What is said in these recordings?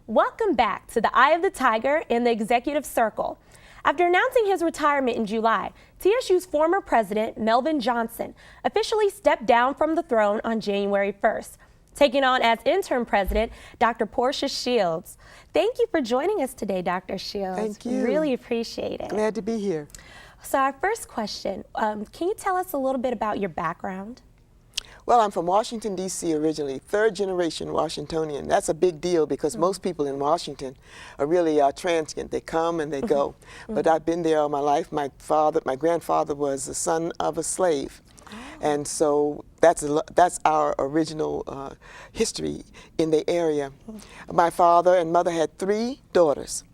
Welcome back to the Eye of the Tiger in the Executive Circle. After announcing his retirement in July, TSU's former president, Melvin Johnson, officially stepped down from the throne on January 1st, taking on as interim president, Dr. Portia Shields. Thank you for joining us today, Dr. Shields. Thank you. Really appreciate it. Glad to be here. So our first question, can you tell us a little bit about your background? Well, I'm from Washington, D.C. originally, third generation Washingtonian. That's a big deal because most people in Washington are really transient. They come and they go. But I've been there all my life. My grandfather was the son of a slave. And so that's our original history in the area. My father and mother had 3 daughters.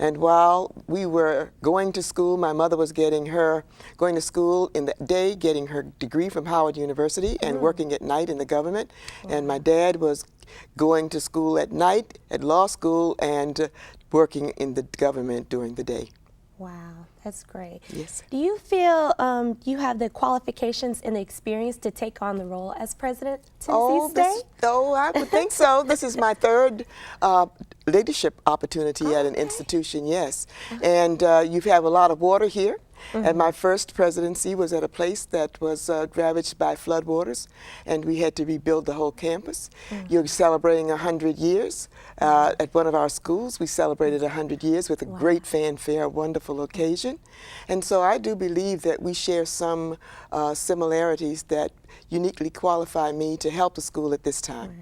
And while we were going to school, my mother was going to school in the day, getting her degree from Howard University and working at night in the government. And my dad was going to school at night, at law school, and working in the government during the day. Wow, that's great. Yes. Do you feel you have the qualifications and the experience to take on the role as president Tennessee State? I would think so. This is my third leadership opportunity at an institution, yes. And you have a lot of water here. And my first presidency was at a place that was ravaged by floodwaters, and we had to rebuild the whole campus. You're celebrating 100 years. At one of our schools, we celebrated 100 years with a great fanfare, a wonderful occasion. And so I do believe that we share some similarities that uniquely qualify me to help the school at this time. Right.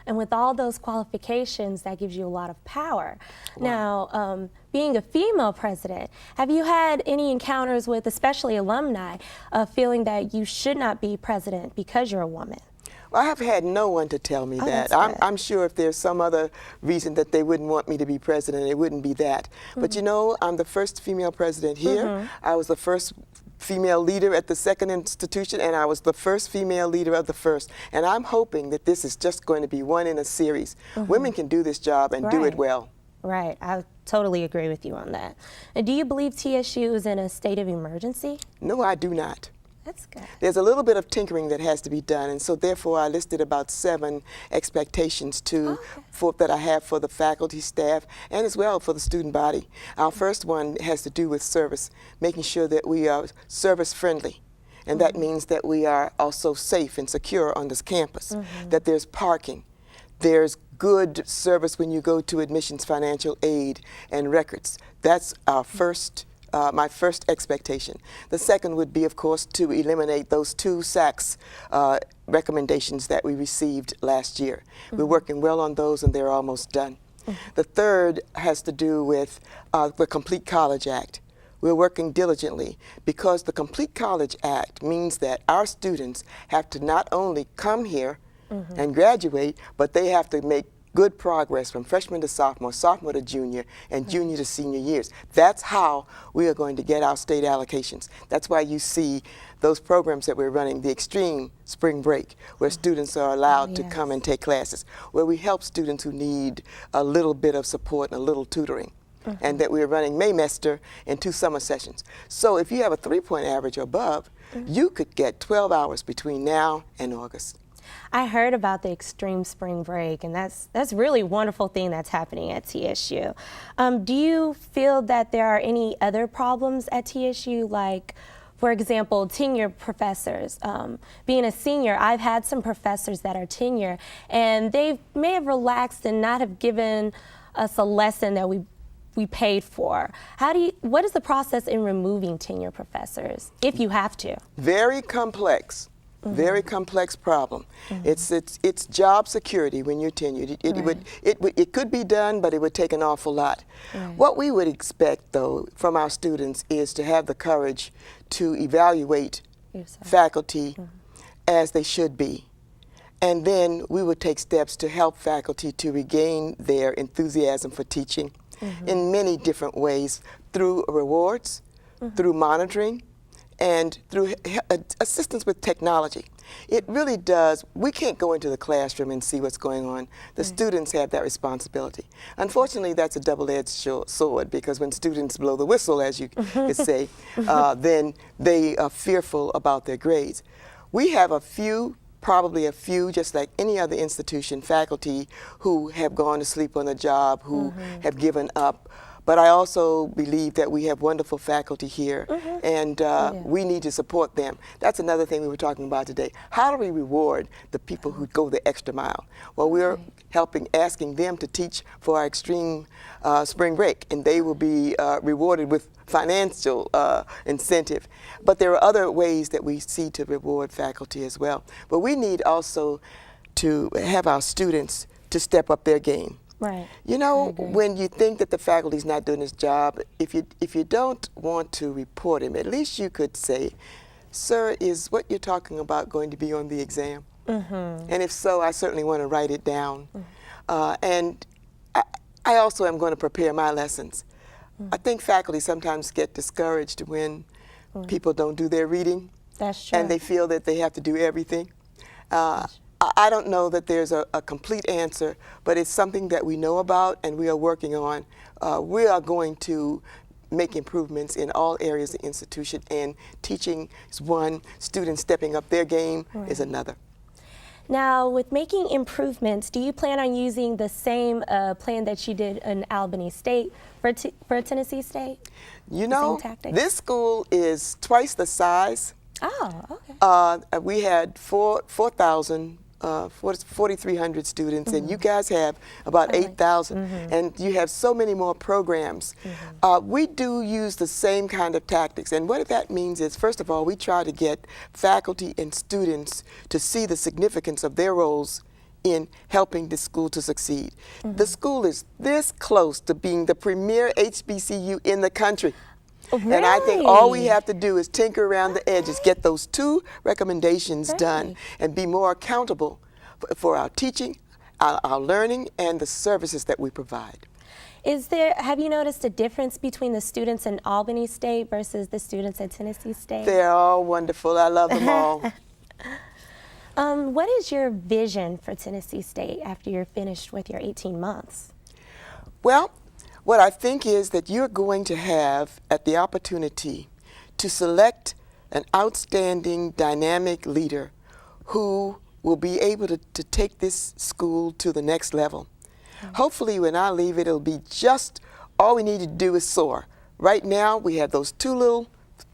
And with all those qualifications, that gives you a lot of power. Wow. Now, being a female president, have you had any encounters with, especially alumni, feeling that you should not be president because you're a woman? Well, I have had no one to tell me that. I'm sure if there's some other reason that they wouldn't want me to be president, it wouldn't be that. But you know, I'm the first female president here. I was the first female leader at the second institution, and I was the first female leader of the first. And I'm hoping that this is just going to be one in a series. Women can do this job and do it well. Right, I totally agree with you on that. And do you believe TSU is in a state of emergency? No, I do not. That's good. There's a little bit of tinkering that has to be done, and so therefore I listed about 7 expectations that I have for the faculty, staff, and as well for the student body. Our first one has to do with service, making sure that we are service friendly. And that means that we are also safe and secure on this campus, that there's parking, there's good service when you go to admissions, financial aid, and records. That's our first my first expectation. The second would be, of course, to eliminate those 2 SACS recommendations that we received last year. We're working well on those, and they're almost done. The third has to do with the Complete College Act. We're working diligently because the Complete College Act means that our students have to not only come here and graduate, but they have to make good progress from freshman to sophomore, sophomore to junior, and junior to senior years. That's how we are going to get our state allocations. That's why you see those programs that we're running, the Extreme Spring Break, where students are allowed to come and take classes, where we help students who need a little bit of support and a little tutoring. And that we're running Maymester and 2 summer sessions. So if you have a 3-point average or above, you could get 12 hours between now and August. I heard about the Extreme Spring Break, and that's really a wonderful thing that's happening at TSU. Do you feel that there are any other problems at TSU, like, for example, tenure professors? Being a senior, I've had some professors that are tenure, and they may have relaxed and not have given us a lesson that we paid for. What is the process in removing tenure professors, if you have to? Very complex. Very complex problem. It's job security when you're tenured. It could be done, but it would take an awful lot. What we would expect, though, from our students is to have the courage to evaluate faculty as they should be. And then we would take steps to help faculty to regain their enthusiasm for teaching in many different ways, through rewards, through monitoring, and through assistance with technology. It really does. We can't go into the classroom and see what's going on. The students have that responsibility. Unfortunately, that's a double-edged sword, because when students blow the whistle, as you could say, then they are fearful about their grades. We have a few probably a few, just like any other institution, faculty who have gone to sleep on the job, who have given up. But I also believe that we have wonderful faculty here, and we need to support them. That's another thing we were talking about today. How do we reward the people who go the extra mile? Well, we're asking them to teach for our extreme spring break, and they will be rewarded with financial incentive. But there are other ways that we see to reward faculty as well. But we need also to have our students to step up their game. Right. You know, when you think that the faculty's not doing his job, if you don't want to report him, at least you could say, "Sir, is what you're talking about going to be on the exam?" And if so, I certainly want to write it down. And I also am going to prepare my lessons. I think faculty sometimes get discouraged when people don't do their reading. That's true. And they feel that they have to do everything. I don't know that there's a complete answer, but it's something that we know about and we are working on. We are going to make improvements in all areas of the institution, and teaching is one, students stepping up their game is another. Now, with making improvements, do you plan on using the same plan that you did in Albany State for Tennessee State? You know, this school is twice the size. Oh, okay. We had 4,300 students, and you guys have about 8,000, and you have so many more programs. We do use the same kind of tactics, and what that means is, first of all, we try to get faculty and students to see the significance of their roles in helping the school to succeed. The school is this close to being the premier HBCU in the country. Really? And I think all we have to do is tinker around the edges, get those 2 recommendations done, and be more accountable for our teaching, our learning, and the services that we provide. Have you noticed a difference between the students in Albany State versus the students at Tennessee State? They're all wonderful. I love them all. What is your vision for Tennessee State after you're finished with your 18 months? Well, what I think is that you're going to have the opportunity to select an outstanding, dynamic leader who will be able to take this school to the next level. Hopefully, when I leave, it'll be just all we need to do is soar. Right now, we have those 2 little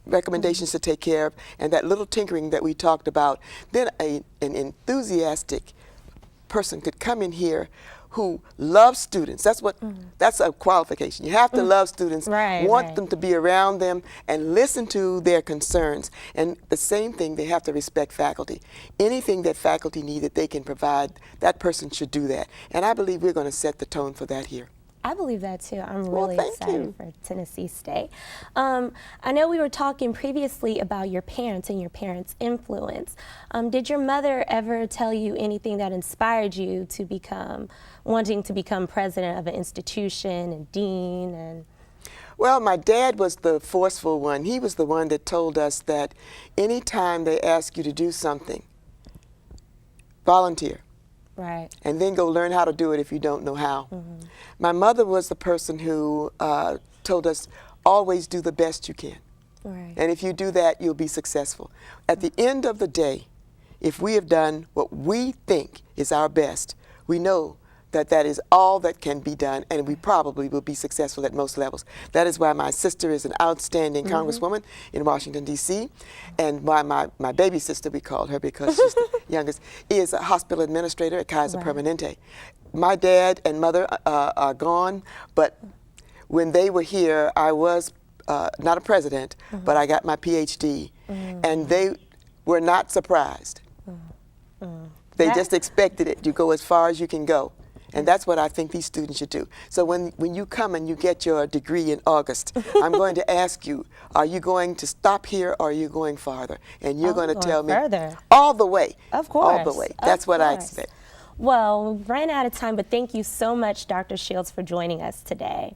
recommendations to take care of, and that little tinkering that we talked about. Then an enthusiastic person could come in here who loves students. That's a qualification. You have to love students, want them to be around them, and listen to their concerns. And the same thing, they have to respect faculty. Anything that faculty need that they can provide, that person should do that. And I believe we're going to set the tone for that here. I believe that too. I'm really excited you. for Tennessee State. I know we were talking previously about your parents and your parents' influence. Did your mother ever tell you anything that inspired you to wanting to become president of an institution and dean? And well, my dad was the forceful one. He was the one that told us that anytime they ask you to do something, volunteer. Right. And then go learn how to do it if you don't know how. My mother was the person who told us, always do the best you can. Right. And if you do that, you'll be successful. At the end of the day, if we have done what we think is our best, we know that that is all that can be done, and we probably will be successful at most levels. That is why my sister is an outstanding congresswoman in Washington, D.C., and why my baby sister, we call her because she's the youngest, is a hospital administrator at Kaiser Permanente. My dad and mother are gone, but when they were here, I was not a president, but I got my PhD, and they were not surprised. They just expected it. You go as far as you can go. And that's what I think these students should do. So when you come and you get your degree in August, I'm going to ask you, are you going to stop here or are you going farther? And you're going to tell me all the way. Of course. All the way. That's what I expect. Well, we ran out of time, but thank you so much, Dr. Shields, for joining us today.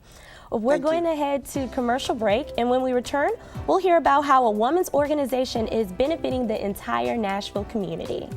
We're going to head to commercial break, and when we return, we'll hear about how a women's organization is benefiting the entire Nashville community.